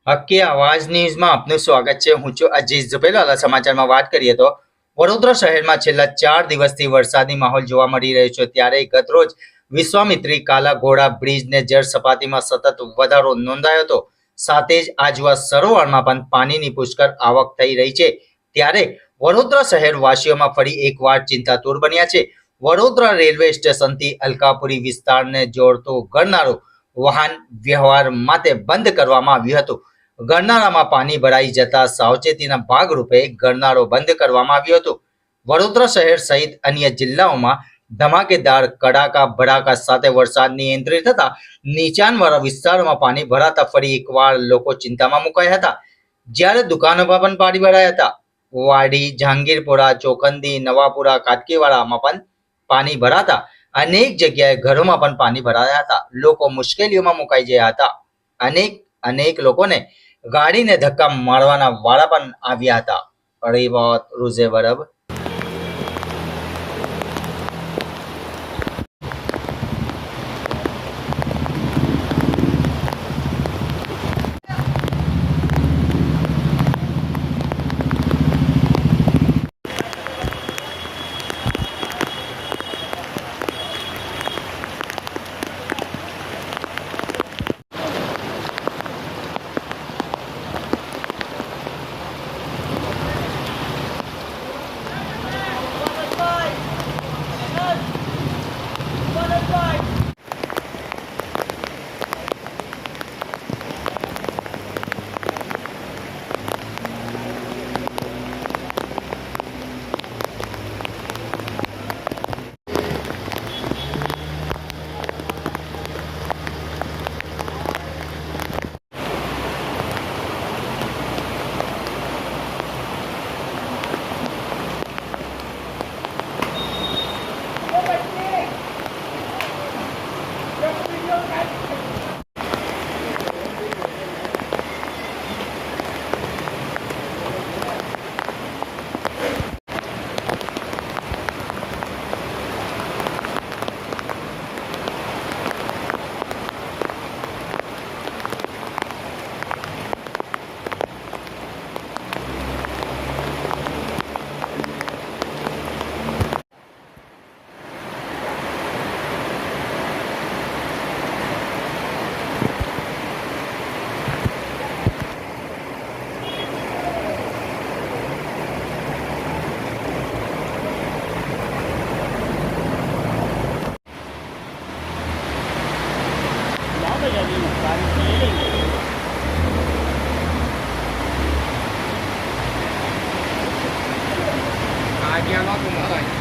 હક્કી આવાજ ન્યૂઝમાં આપનું સ્વાગત છે. હું છું અજીઝ ઝુપેલાલા. સમાચારમાં વાત કરીએ તો વડોદરા શહેરમાં છેલ્લા 4 દિવસથી વરસાદી માહોલ જોવા મળી રહ્યો છે. ત્યારે ગતરોજ વિશ્વામિત્રી કાલા ઘોડા બ્રિજને જળ સપાટીમાં સતત વધારો નોંધાયો હતો. સાથે જ આજવા સરોવરમાં પણ પાણીની પુષ્કળ આવક થઈ રહી છે. ત્યારે વડોદરા શહેર વાસીઓમાં ફરી એકવાર ચિંતાતુર બન્યા છે. વડોદરા રેલવે સ્ટેશનથી અલકાપુરી વિસ્તારને જોડતો ગરનાળો વાહન વ્યવહાર માટે બંધ કરવામાં આવ્યું હતું. ગરનાળામાં પાણી ભરાઈ જતા સાવચેતીના ભાગરૂપે ગરનાળો બંધ કરવામાં આવ્યો હતો. વડોદરા શહેર સહિત અન્ય જિલ્લાઓમાં ધમાકેદાર કડાકા ભડાકા સાથે વરસાદ નિયંત્રિત થતા નીચાણવાળા વિસ્તારોમાં પાણી ભરાતા ફરી એકવાર લોકો ચિંતામાં મુકાયા હતા. જ્યારે દુકાનોમાં પણ પાણી ભરાયા હતા. વાડી, જહાંગીરપુરા, ચોકંદી, નવાપુરા, કાટકીવાડામાં પણ પાણી ભરાતા અનેક જગ્યાએ ઘરોમાં પણ પાણી ભરાયા હતા. લોકો મુશ્કેલીઓમાં મુકાઈ ગયા હતા. અનેક લોકોને ગાડીને ધક્કા મારવાના વાળા પણ આવ્યા હતા. રિપોર્ટ રૂઝે બરબ. Aja lo tuh